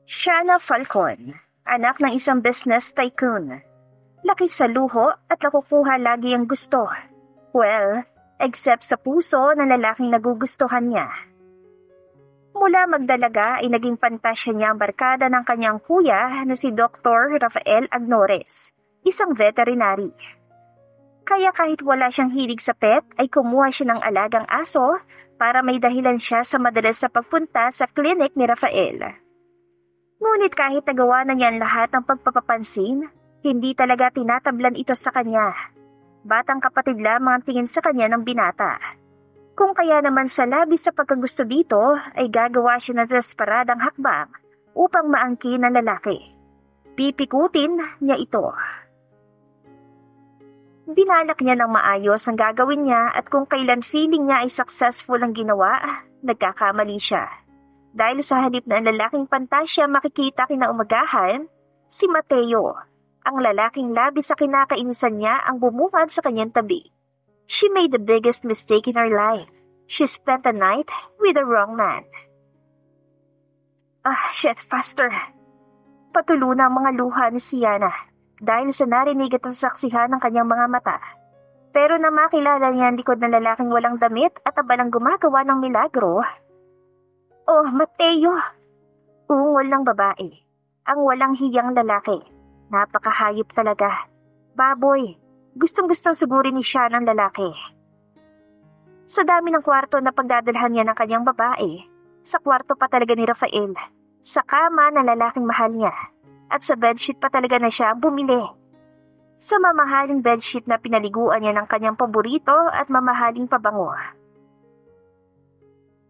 Shanna Falcon, anak ng isang business tycoon. Laki sa luho at nakukuha lagi ang gusto. Well, except sa puso ng lalaking nagugustuhan niya. Mula magdalaga ay naging pantasya niya ang barkada ng kanyang kuya na si Dr. Rafael Agnores, isang veterinary. Kaya kahit wala siyang hilig sa pet ay kumuha siya ng alagang aso para may dahilan siya sa madalas sa pagpunta sa klinik ni Rafael. Ngunit kahit nagawa na niya ang lahat ng pagpapapansin, hindi talaga tinatablan ito sa kanya. Batang kapatid lamang ang tingin sa kanya ng binata. Kung kaya naman sa labis sa pagkagusto dito ay gagawa siya ng desperadang hakbang upang maangkin ang lalaki. Pipikutin niya ito. Binalak niya ng maayos ang gagawin niya at kung kailan feeling niya ay successful ang ginawa, nagkakamali siya. Dahil sa halip na ang lalaking pantasya makikita kinaumagahan, si Mateo, ang lalaking labis sa kinakainisan niya ang bumungad sa kanyang tabi. She made the biggest mistake in her life. She spent the night with the wrong man. Shit, faster. Patulo na ang mga luha ni Sienna dahil sa narinig at nasaksihan ng kanyang mga mata. Pero na makilala niya ang likod ng lalaking walang damit at abalang gumagawa ng milagro. Oh, Mateo! Ungol ng babae. Ang walang hiyang lalaki. Napakahayop talaga. Baboy. Gustong-gustong sugurin ni siya ng lalaki. Sa dami ng kwarto na pagdadalhan niya ng kanyang babae, sa kwarto pa talaga ni Rafael, sa kama ng lalaking mahal niya, at sa bedsheet pa talaga na siya bumili. Sa mamahaling bedsheet na pinaliguan niya ng kanyang paborito at mamahaling pabango.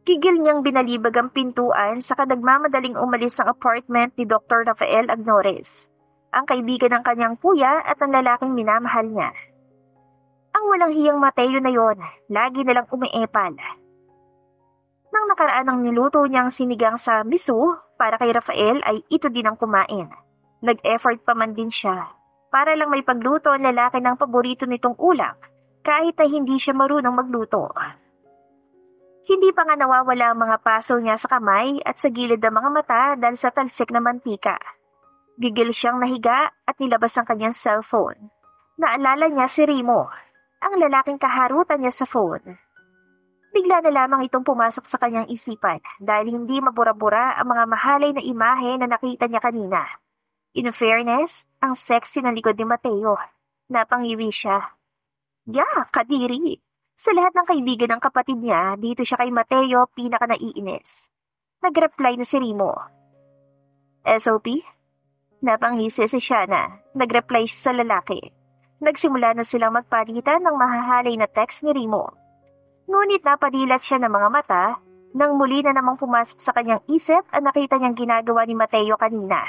Gigil niyang binalibag ang pintuan saka nagmamadaling umalis ng apartment ni Dr. Rafael Agnores, ang kaibigan ng kanyang kuya at ang lalaking minamahal niya. Ang walang hiyang Mateo na yon, lagi nalang umiepal. Nang nakaraan ng niluto niyang sinigang sa miso para kay Rafael ay ito din ang kumain. Nag-effort pa man din siya para lang may pagluto ang lalaki ng paborito nitong ulam kahit na hindi siya marunong magluto. Hindi pa nga nawawala ang mga paso niya sa kamay at sa gilid ng mga mata dahil sa talsik na mantika. Gigil siyang nahiga at nilabas ang kanyang cellphone. Naalala niya si Remo, ang lalaking kaharutan niya sa phone. Bigla na lamang itong pumasok sa kanyang isipan dahil hindi mabura-bura ang mga mahalay na imahe na nakita niya kanina. In fairness, ang sexy ng likod ni Mateo. Napangiwi siya. Kadiri. Sa lahat ng kaibigan ng kapatid niya, dito siya kay Mateo pinaka-naiinis. Nag-reply na si Remo. SOP? Napangisi si Shanna. Nag-reply siya sa lalaki. Nagsimula na silang magpalitan ng mahahalay na text ni Remo. Ngunit napadilat siya ng mga mata nang muli na namang pumasok sa kanyang isip at nakita niyang ginagawa ni Mateo kanina.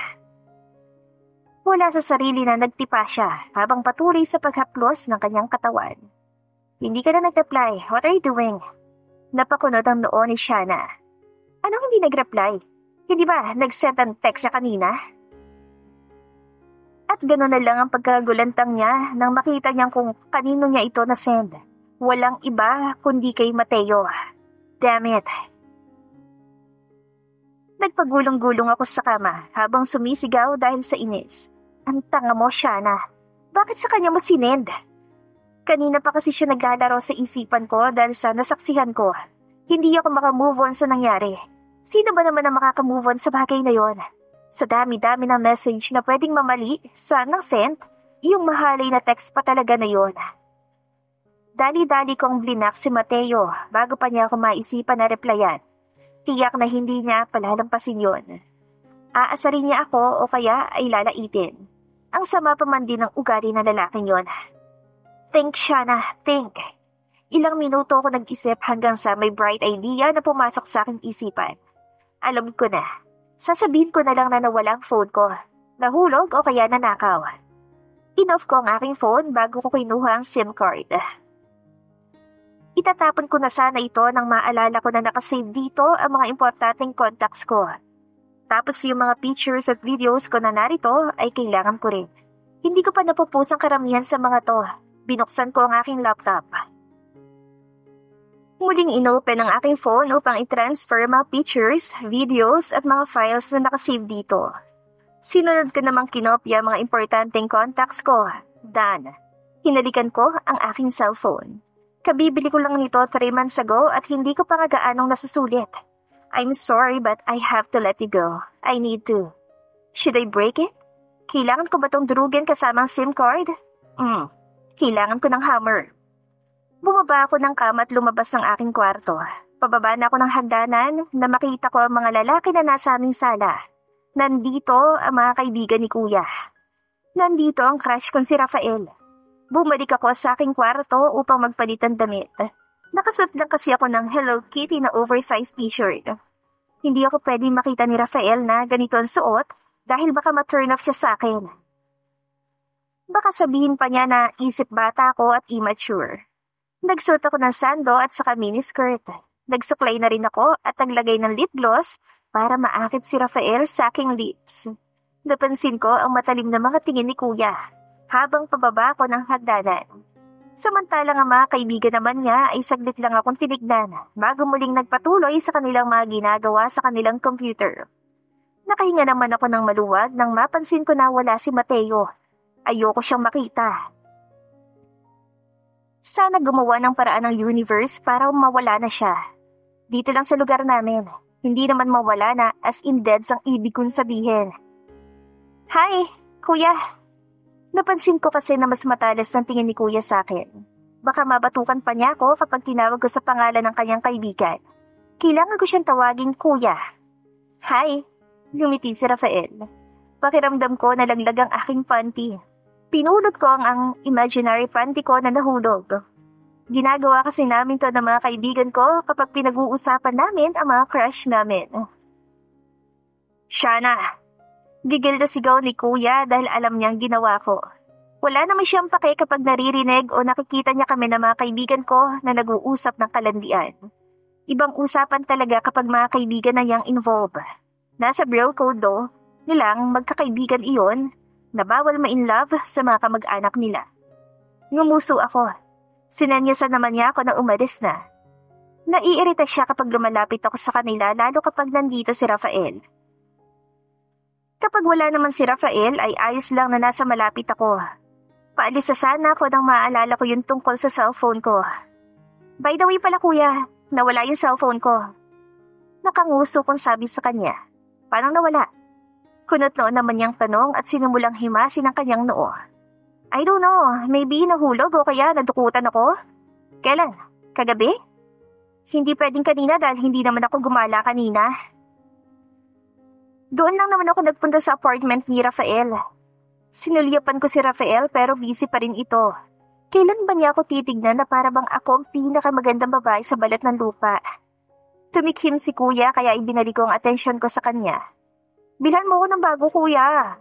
Wala sa sarili na nagtipa siya habang patuloy sa paghaplos ng kanyang katawan. Hindi ka na nag-reply. What are you doing? Napakunod ang noo ni Shanna. Anong hindi nag-reply? Hindi ba nag-send ang text niya kanina? At gano'n na lang ang pagkagulantang niya nang makita niyang kung kanino niya ito na-send. Walang iba kundi kay Mateo. Damn it. Nagpagulong-gulong ako sa kama habang sumisigaw dahil sa inis. Ang tanga mo, Shanna. Bakit sa kanya mo sinend? Kanina pa kasi siya naglalaro sa isipan ko dahil sa nasaksihan ko. Hindi ako makamove on sa nangyari. Sino ba naman ang makakamove on sa bagay na yon? Sa dami-dami ng message na pwedeng mamali sa nang sent, yung mahalay na text pa talaga na yon. Dali-dali kong blinak si Mateo bago pa niya ako maisipan na replyan. Tiyak na hindi niya palalampasin yon. Aasarin niya ako o kaya ay lalaitin. Ang sama pa man din ng ugali ng lalaking yon. Think, Shanna, think. Ilang minuto ako nag-isip hanggang sa may bright idea na pumasok sa aking isipan. Alam ko na. Sasabihin ko na lang na nawala ang phone ko. Nahulog o kaya nanakaw. Inoff ko ang aking phone bago ko kinuha ang SIM card. Itatapon ko na sana ito nang maalala ko na nakasave dito ang mga importanteng contacts ko. Tapos yung mga pictures at videos ko na narito ay kailangan ko rin. Hindi ko pa napupus ang karamihan sa mga to. Binuksan ko ang aking laptop. Muling inopen ang aking phone upang i-transfer mga pictures, videos at mga files na nakasave dito. Sinunod ko namang kinopya mga importanteng contacts ko. Dan. Hinalikan ko ang aking cellphone. Kabibili ko lang nito 3 months ago at hindi ko pa nga gaanong nasusulit. I'm sorry but I have to let you go. I need to. Should I break it? Kailangan ko ba tong durugin kasamang SIM card? Kailangan ko ng hammer. Bumaba ako ng kama at lumabas ng aking kwarto. Pababa na ako ng hagdanan na makita ko ang mga lalaki na nasa aming sala. Nandito ang mga kaibigan ni Kuya. Nandito ang crush kong si Rafael. Bumalik ako sa aking kwarto upang magpalit ng damit. Nakasuot lang kasi ako ng Hello Kitty na oversized t-shirt. Hindi ako pwedeng makita ni Rafael na ganito ang suot dahil baka ma-turn off siya sa akin. Baka sabihin pa niya na isip bata ako at immature. Nagsuot ako ng sando at saka miniskirt. Nagsuklay na rin ako at naglagay ng lip gloss para maakit si Rafael sa aking lips. Napansin ko ang matalim na mga tingin ni Kuya habang pababa ako ng hagdanan. Samantalang ang mga kaibigan naman niya ay saglit lang akong tinignan bago muling nagpatuloy sa kanilang mga ginagawa sa kanilang computer. Nakahinga naman ako ng maluwag nang mapansin ko na wala si Mateo. Ayoko siyang makita. Sana gumawa ng paraan ng universe para mawala na siya. Dito lang sa lugar namin. Hindi naman mawala na as in dead ang ibig kong sabihin. Hi, Kuya. Napansin ko kasi na mas matalas ng tingin ni Kuya sa akin. Baka mabatukan pa niya ako kapag tinawag ko sa pangalan ng kanyang kaibigan. Kailangan ko siyang tawaging Kuya. Hi, lumiti si Rafael. Pakiramdam ko na laglag ang aking panty. Pinulot ko ang imaginary panty ko na nahulog. Ginagawa kasi namin to ng mga kaibigan ko kapag pinag-uusapan namin ang mga crush namin. Shana! Gigil na sigaw ni Kuya dahil alam niyang ginawa ko. Wala naman siyang pake kapag naririnig o nakikita niya kami ng mga kaibigan ko na nag-uusap ng kalandian. Ibang usapan talaga kapag mga kaibigan na niyang involved. Nasa bro code do, nilang magkakaibigan iyon na bawal ma-inlove sa mga kamag-anak nila. Ngumuso ako. Sinenyasan naman niya ako na umalis na. Naiirita siya kapag lumalapit ako sa kanila lalo kapag nandito si Rafael. Kapag wala naman si Rafael ay ayos lang na nasa malapit ako. Paalis na sana ako nang maaalala ko yung tungkol sa cellphone ko. By the way pala Kuya, nawala yung cellphone ko. Nakanguso kong sabi sa kanya. Paano nawala? Kunot noon naman niyang tanong at sinimulang himasin ang kanyang noo. I don't know, maybe nahulog o kaya nadukutan ako? Kailan? Kagabi? Hindi pwedeng kanina dahil hindi naman ako gumala kanina. Doon lang naman ako nagpunta sa apartment ni Rafael. Sinulyapan ko si Rafael pero busy pa rin ito. Kailan ba niya ako titignan na para bang ako ang pinakamagandang babae sa balat ng lupa? Tumikhim si Kuya kaya ibinalik ko ang atensyon ko sa kanya. Bilhan mo ko ng bago, Kuya.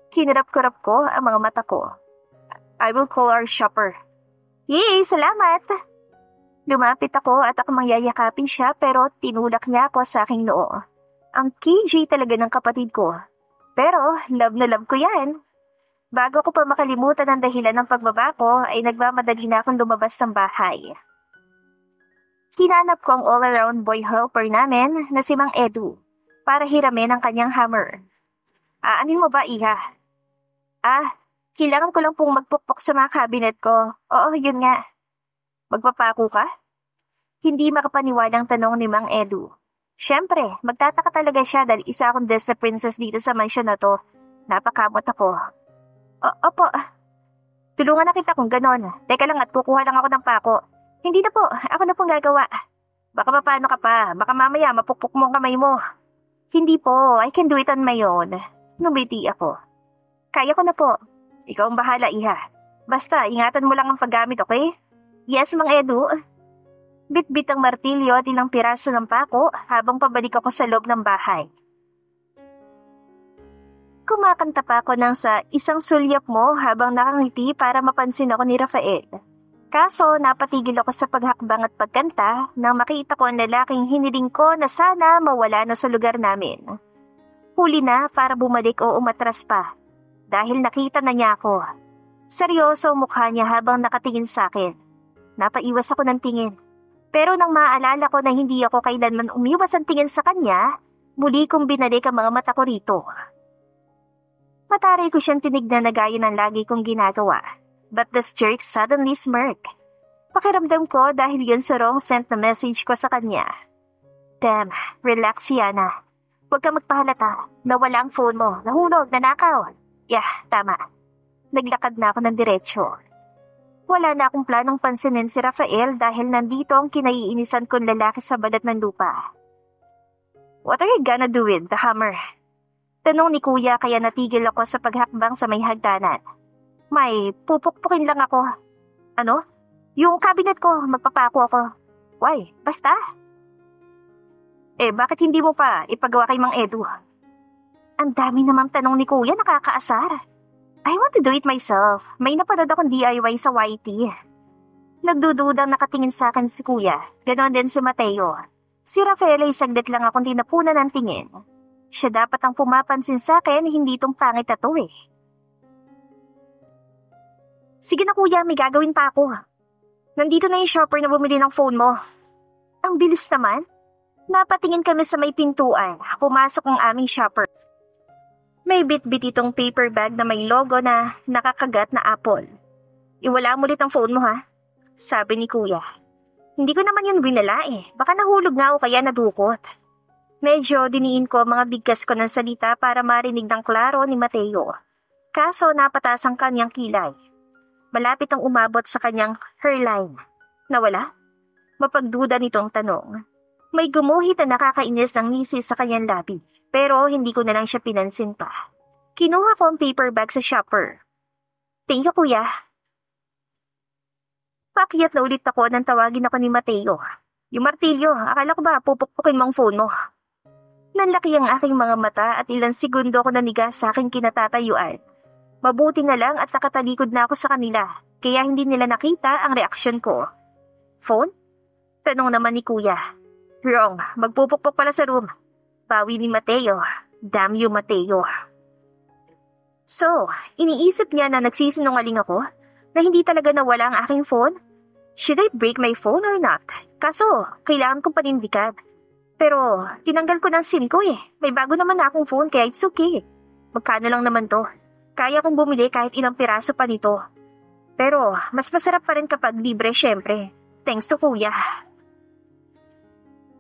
Kinarap-karap ko ang mga mata ko. I will call our shopper. Yay, salamat! Lumapit ako at ako mangyayakapin siya pero tinulak niya ako sa aking noo. Ang KJ talaga ng kapatid ko. Pero love na love ko yan. Bago ko pa makalimutan ang dahilan ng pagbaba ko ay nagmamadali na akong lumabas ng bahay. Hinanap ko ang all-around boy helper namin na si Mang Edu para hiramin ang kanyang hammer. Aanin mo ba, Iha? Kailangan ko lang pong magpukpok sa mga cabinet ko. Oo, yun nga. Magpapako ka? Hindi makapaniwalang tanong ni Mang Edu. Siyempre, magtataka talaga siya dahil isa akong Disney princess dito sa mansion na to. Napakamot ako. Opo. Tulungan na kita kung ganon. Teka lang at kukuha lang ako ng pako. Hindi na po, ako na pong gagawa. Baka mapano ka pa, baka mamaya mapukpok mo ang kamay mo. Hindi po, I can do it on my own. Ngumiti ako. Kaya ko na po. Ikaw ang bahala, Iha. Basta, ingatan mo lang ang paggamit, okay? Yes, Mang Edu. Bit-bit ang martilyo at ilang piraso ng pako habang pabalik ako sa loob ng bahay. Kumakanta pa ako nang sa isang sulyap mo habang nakangiti para mapansin ako ni Rafael. Kaso napatigil ako sa paghakbang at pagkanta nang makita ko ang lalaking hiniling ko na sana mawala na sa lugar namin. Huli na para bumalik o umatras pa dahil nakita na niya ako. Seryoso ang mukha niya habang nakatingin sa akin. Napaiwas ako ng tingin. Pero nang maaalala ko na hindi ako kailanman umiwas ang tingin sa kanya, muli kong binalik ang mga mata ko rito. Mataray ko siyang tinignan na gaya ng lagi kong ginagawa. But this jerk suddenly smirked. Pakiramdam ko dahil yun sa wrong sent na message ko sa kanya. Damn, relax Yana. Huwag ka magpahalata. Nawala ang phone mo. Nahulog, nanakaw. Yeah, tama. Naglakad na ako ng diretsyo. Wala na akong planong pansinin si Rafael dahil nandito ang kinaiinisan kong lalaki sa balat ng lupa. What are you gonna do with the hammer? Tanong ni Kuya kaya natigil ako sa paghakbang sa may hagdanan. May pupukpukin lang ako. Ano? Yung cabinet ko, magpapako ako. Why? Basta. Bakit hindi mo pa ipagawa kay Mang Edu? Ang dami namang tanong ni Kuya, nakakaasar. I want to do it myself. May napanood akong DIY sa YT. Nagdududang nakatingin sa akin si Kuya. Ganon din si Mateo. Si Rafael ay saglit lang akong tinapunan ng tingin. Siya dapat ang pumapansin sa akin, hindi itong pangit na to eh. Sige na Kuya, may gagawin pa ako. Nandito na yung shopper na bumili ng phone mo. Ang bilis naman. Napatingin kami sa may pintuan. Pumasok ang aming shopper. May bit-bit itong paper bag na may logo na nakakagat na apple. Iwala mo ulit ang phone mo ha? Sabi ni Kuya. Hindi ko naman yun winala eh. Baka nahulog nga o kaya nadukot. Medyo diniin ko mga bigkas ko ng salita para marinig ng klaro ni Mateo. Kaso napatas ang kanyang kilay. Malapit ang umabot sa kanyang hairline. Nawala? Mapagduda nitong tanong. May gumuhit na nakakainis ng ngisi sa kanyang labi. Pero hindi ko na lang siya pinansin pa. Kinuha ko ang paper bag sa shopper. Thank you, Kuya. Paakyat na ulit ako nang tawagin ako ni Mateo. Yung martilyo, akala ko ba pupukpukin mong phone mo? Nanlaki ang aking mga mata at ilang segundo ko naniga sa aking kinatatayuan. Mabuti na lang at nakatalikod na ako sa kanila, kaya hindi nila nakita ang reaksyon ko. Phone? Tanong naman ni Kuya. Wrong, magpupukpok pala sa room. Bawi ni Mateo. Damn you, Mateo. So, iniisip niya na nagsisinungaling ako? Na hindi talaga nawala ang aking phone? Should I break my phone or not? Kaso, kailangan kong panindigan. Pero, tinanggal ko ng SIM ko eh. May bago naman na akong phone kaya it's okay. Magkano lang naman to? Kaya kong bumili kahit ilang piraso pa nito. Pero, mas masarap pa rin kapag libre syempre. Thanks to Kuya.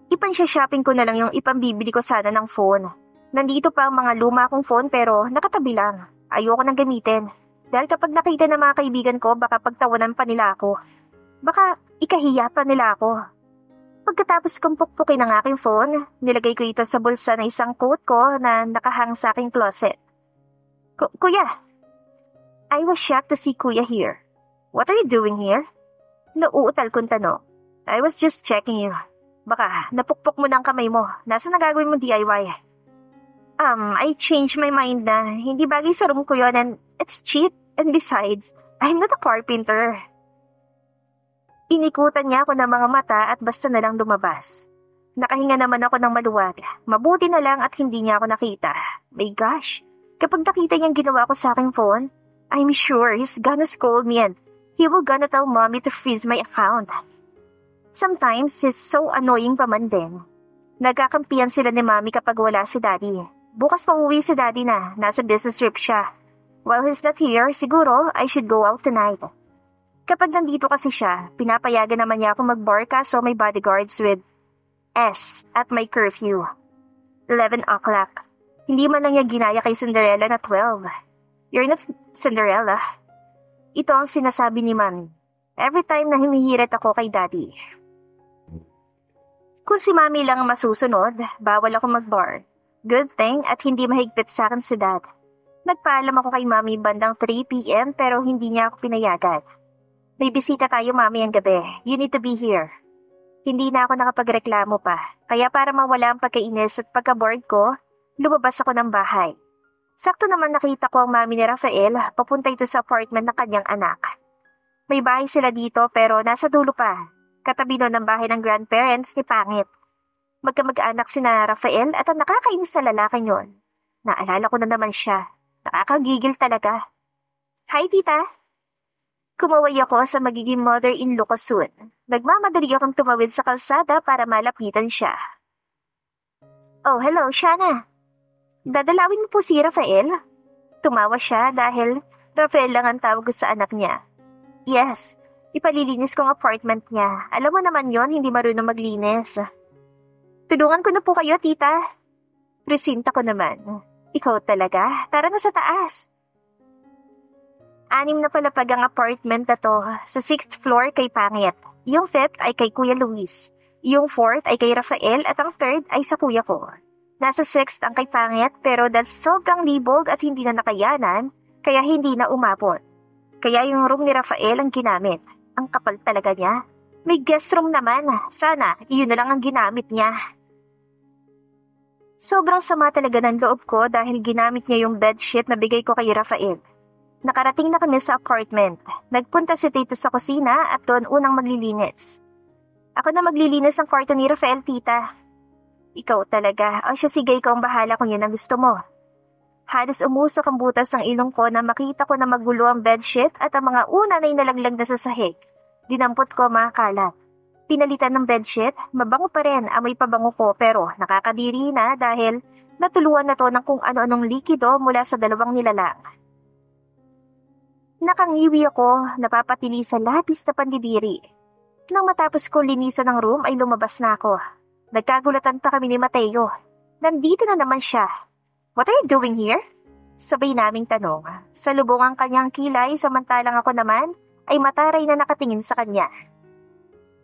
Ipansya-shopping ko na lang yung ipambibili ko sana ng phone. Nandito pa ang mga luma kong phone pero nakatabi lang. Ayoko nang gamitin. Dahil kapag nakita ng mga kaibigan ko, baka pagtawanan pa nila ako. Baka ikahiya pa nila ako. Pagkatapos kong pukpukin ang aking phone, nilagay ko ito sa bulsa na isang coat ko na nakahang sa aking closet. Kuya! I was shocked to see Kuya here. What are you doing here? Nauutal kong tanong. I was just checking you. Baka napukpok mo ng kamay mo. Nasa nagagawin mo DIY? I changed my mind na hindi bagay sa room ko yun and it's cheap. And besides, I'm not a carpenter. Inikutan niya ako ng mga mata at basta na lang lumabas. Nakahinga naman ako ng maluwag. Mabuti na lang at hindi niya ako nakita. My gosh, kapag nakita niyang ginawa ko sa aking phone, I'm sure he's gonna scold me and he will gonna tell mommy to freeze my account. Sometimes, he's so annoying pa man din. Nagkakampihan sila ni Mami kapag wala si Daddy. Bukas pa uwi si Daddy na, nasa business trip siya. While he's not here, siguro I should go out tonight. Kapag nandito kasi siya, pinapayagan naman niya ako mag-bar kaso may bodyguards with S at may curfew. 11 o'clock. Hindi man lang niya ginaya kay Cinderella na 12. You're not Cinderella. Ito ang sinasabi ni Mami. Every time na humihirit ako kay Daddy. Kung si Mami lang ang masusunod, bawal ako mag-bar. Good thing at hindi mahigpit sa akin si Dad. Nagpaalam ako kay Mami bandang 3 p.m. pero hindi niya ako pinayagan. May bisita tayo Mami ang gabi. You need to be here. Hindi na ako nakapagreklamo pa. Kaya para mawala ang pagkainis at pagka-bored ko, lumabas ako ng bahay. Sakto naman nakita ko ang Mami ni Rafael, papunta ito sa apartment ng kanyang anak. May bahay sila dito pero nasa dulo pa. Katabi nun ng bahay ng grandparents ni Pangit. Magkamag-anak sina Rafael at ang nakakainis na lalaki yun. Naalala ko na naman siya. Nakakagigil talaga. Hi, tita! Kumaway ako sa magiging mother-in-law ko soon. Nagmamadali akong tumawid sa kalsada para malapitan siya. Oh, hello, Shana. Dadalawin mo po si Rafael? Tumawa siya dahil Rafael lang ang tawag ko sa anak niya. Yes, ipalilinis ko ang apartment niya. Alam mo naman yon, hindi marunong maglinis. Tulungan ko na po kayo, tita. Presinta ko naman. Ikaw talaga? Tara na sa taas. 6 na palapag ang apartment na to. Sa 6th floor kay Pangit. Yung 5th ay kay Kuya Luis. Yung 4th ay kay Rafael at ang 3rd ay sa kuya ko. Nasa 6th ang kay Pangit pero dahil sobrang libog at hindi na nakayanan, kaya hindi na umabot. Kaya yung room ni Rafael ang ginamit. Ang kapal talaga niya. May guest room naman. Sana, iyon na lang ang ginamit niya. Sobrang sama talaga ng loob ko dahil ginamit niya yung bedsheet na bigay ko kay Rafael. Nakarating na kami sa apartment. Nagpunta si Tito sa kusina at doon unang maglilinis. Ako na maglilinis ng kwarto ni Rafael, tita. Ikaw talaga. O siya, sige, ikaw ang bahala kung yun ang gusto mo. Halos umusok ang butas ng ilong ko na makita ko na magulo ang bedsheet at ang mga una na inalaglag na sa sahig. Dinampot ko mga kalat. Pinalitan ng bedsheet, mabango pa rin, amoy pabango ko pero nakakadiri na dahil natuluan na to ng kung ano-anong likido mula sa dalawang nilalang. Nakangiwi ako, napapatili sa labis na pandidiri. Nang matapos ko linisan ng room ay lumabas na ako. Nagkagulatan pa kami ni Mateo. Nandito na naman siya. What are you doing here? Sabay naming tanong. Sa lubong ang kanyang kilay samantalang ako naman ay mataray na nakatingin sa kanya.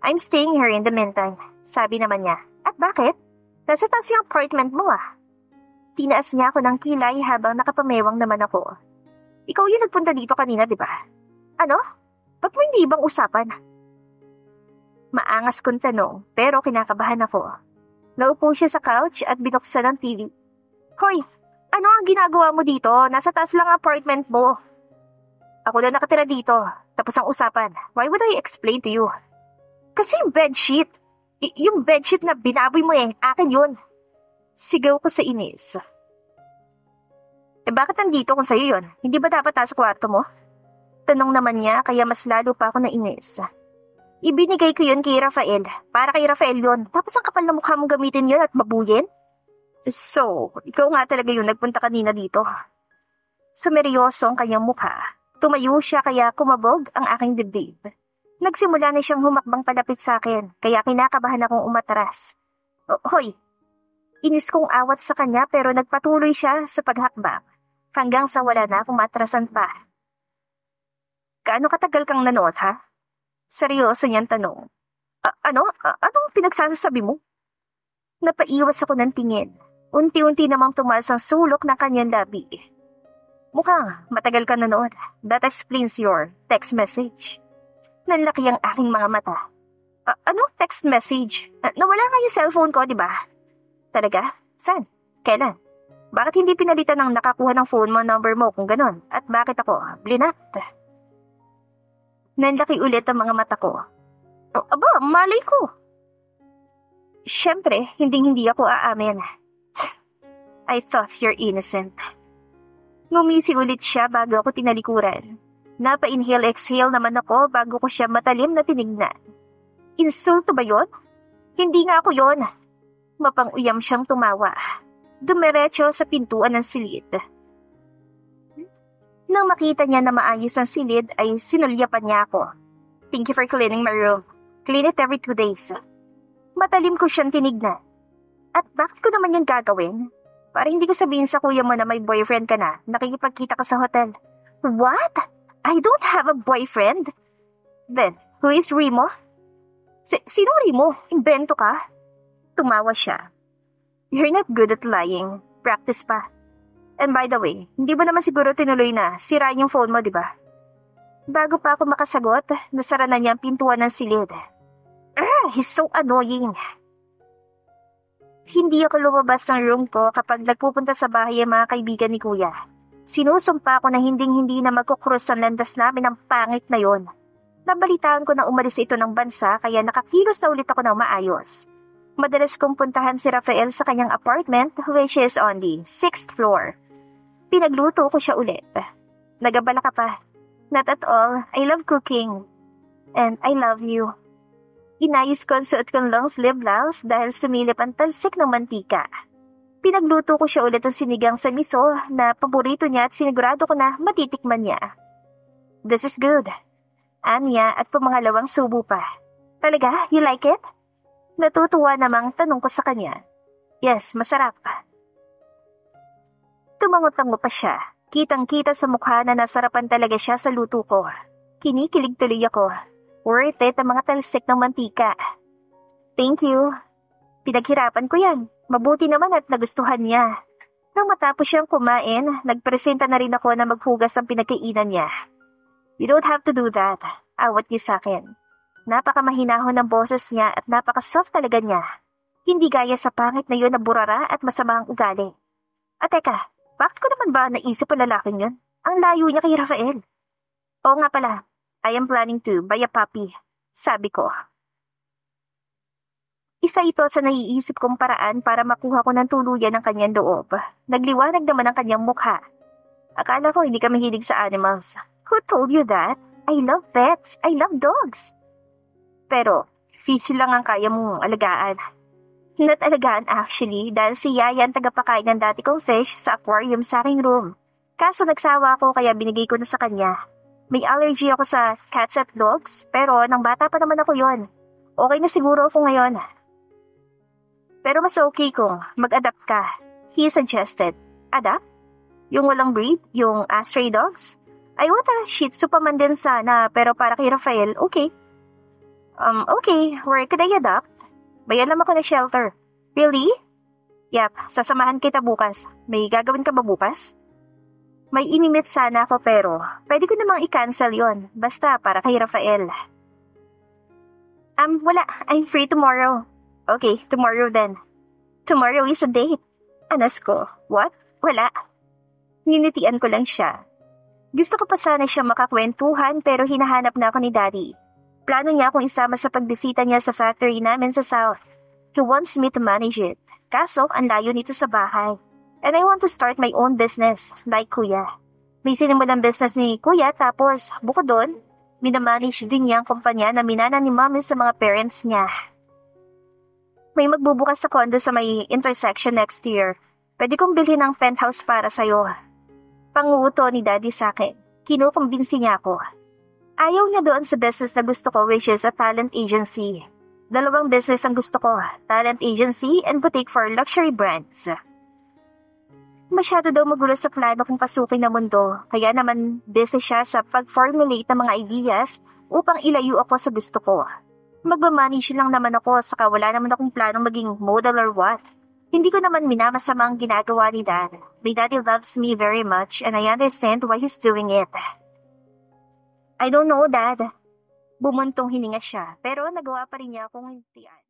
I'm staying here in the meantime, sabi naman niya. At bakit? Nasa taas yung apartment mo ah. Tinaas niya ako ng kilay habang nakapamewang naman ako. Ikaw yung nagpunta dito kanina, di ba? Ano? Ba't mo hindi ibang usapan? Maangas kong tanong, pero kinakabahan ako. Naupo siya sa couch at binuksan ang TV. Hoy, ano ang ginagawa mo dito? Nasa taas lang ang apartment mo. Ako na nakatira dito, tapos ang usapan. Why would I explain to you? Kasi yung bedsheet. Yung bedsheet na binaboy mo akin yun. Sigaw ko sa inis. Bakit nandito kung sa'yo yun? Hindi ba dapat nasa kwarto mo? Tanong naman niya kaya mas lalo pa ako nainis. Ibinigay ko yun kay Rafael. Para kay Rafael yun. Tapos ang kapal na mukha mong gamitin yun at babuyin? So, ikaw nga talaga yun nagpunta kanina dito. Sumeryoso ang kanyang mukha. Tumayo siya kaya kumabog ang aking dibdib. Nagsimula na siyang humakbang palapit sa akin kaya kinakabahan akong umatras. Hoy! Inis kong awat sa kanya pero nagpatuloy siya sa paghakbang. Hanggang sa wala na akong matrasan pa. Gaano katagal kang nanood, ha? Seryoso niyang tanong. Anong pinagsasabi mo? Napaiwas ako ng tingin. Unti-unti namang tumaas ang sulok ng kanyang labi. Mukhang matagal ka nanood. That explains your text message. Nanlaki ang aking mga mata. Anong text message? Nawala nga yung cellphone ko, di ba? Talaga? Saan? Kailan? Bakit hindi pinalitan ng nakakuha ng phone mo number mo kung ganon? At bakit ako blinat? Nanlaki ulit ang mga mata ko. Aba, malay ko. Siyempre, hindi ako aamin. I thought you're innocent. Ngumisi ulit siya bago ako tinalikuran. Napa-inhale-exhale naman ako bago ko siya matalim na tinignan. Insulto ba yon? Hindi nga ako yon. Mapang-uyam siyang tumawa. Dumiretso sa pintuan ng silid. Nang makita niya na maayos ang silid ay sinulyapan niya ako. Thank you for cleaning my room. Clean it every 2 days. Matalim ko siyang tinignan. At bakit ko naman yan gagawin? Para hindi ko sabihin sa kuya mo na may boyfriend ka na, nakikipagkita ka sa hotel. What? I don't have a boyfriend? Then, who is Remo? Sino Remo? Invento ka? Tumawa siya. You're not good at lying. Practice pa. And by the way, hindi ba naman siguro tinuloy na sira yung phone mo, di ba? Bago pa ako makasagot, nasara na niya ang pintuan ng silid. He's so annoying. Hindi ako lumabas ng room ko kapag nagpupunta sa bahay ang mga kaibigan ni Kuya. Sinusumpa ko na hindi na magkukrus ang landas namin ng pangit na yon. Nabalitaan ko na umalis ito ng bansa kaya nakakilos na ulit ako ng maayos. Madalas kong puntahan si Rafael sa kanyang apartment which is on the 6th floor. Pinagluto ko siya ulit. Nagabala ka pa. Not at all. I love cooking. And I love you. Inayos ko ang suot kong long sleeve blouse dahil sumilip ang talsik ng mantika. Pinagluto ko siya ulit ang sinigang sa miso na paborito niya at sinigurado ko na matitikman niya. This is good. Anya at pumangalawang subo pa. Talaga? You like it? Natutuwa namang tanong ko sa kanya. Yes, masarap. Tumangot-tango pa siya. Kitang-kita sa mukha na nasarapan talaga siya sa luto ko. Kinikilig tuloy ako. Worth it ang mga talsik ng mantika. Thank you. Pinaghirapan ko yan. Mabuti naman at nagustuhan niya. Nang matapos siyang kumain, nagpresenta na rin ako na maghugas ng pinagkainan niya. You don't have to do that. Awat niya sa akin. Napakamahinahon ng boses niya at napaka-soft talaga niya. Hindi gaya sa pangit na yun na burara at masama ang ugali. At teka, bakit ko naman ba naisip ang lalaking yun? Ang layo niya kay Rafael. Oo nga pala. I am planning to buy a puppy, sabi ko. Isa ito sa naiisip kong paraan para makuha ko ng tuluyan ng kanyang loob. Nagliwanag naman ang kanyang mukha. Akala ko hindi ka mahilig sa animals. Who told you that? I love pets. I love dogs. Pero, fish lang ang kaya mong alagaan. Not alagaan actually dahil si Yaya ang tagapakain ng dati kong fish sa aquarium sa aking room. Kaso nagsawa ako kaya binigay ko na sa kanya. May allergy ako sa cats at dogs, pero nang bata pa naman ako yon. Okay na siguro ako ngayon. Pero mas okay kung mag-adapt ka. He suggested. Adapt? Yung walang breed? Yung stray dogs? I want a shih tzu pa man din sana, pero para kay Rafael, okay. Okay, where could I adopt? May alam ako na shelter. Really? Yep, sasamahan kita bukas. May gagawin ka ba bukas? May imimit sana ako pero pwede ko namang i-cancel yon. Basta para kay Rafael. Wala. I'm free tomorrow. Okay, tomorrow then. Tomorrow is a date. Anas ko. What? Wala. Ninitian ko lang siya. Gusto ko pa sana siya makakwentuhan pero hinahanap na ako ni Daddy. Plano niya akong isama sa pagbisita niya sa factory namin sa South. He wants me to manage it. Kaso, ang layo nito sa bahay. And I want to start my own business, like Kuya. May sinimulang business ni Kuya tapos, bukod doon, minamanage din niya ang kumpanya na minana ni Mami sa mga parents niya. May magbubukas sa condo sa may intersection next year. Pwede kong bilhin ang penthouse para sa'yo. Panguuto ni Daddy sa akin. Kinukumbinsi niya ako. Ayaw niya doon sa business na gusto ko which is a talent agency. Dalawang business ang gusto ko, talent agency and boutique for luxury brands. Masyado daw magulo sa plano kong pasukin na mundo, kaya naman busy siya sa pag-formulate ng mga ideas upang ilayo ako sa gusto ko. Magmamanage lang naman ako, saka wala naman akong planong maging model or what. Hindi ko naman minamasama ang ginagawa ni Dad. My daddy loves me very much and I understand why he's doing it. I don't know, Dad. Bumuntong hininga siya, pero nagawa pa rin niya akong hintian.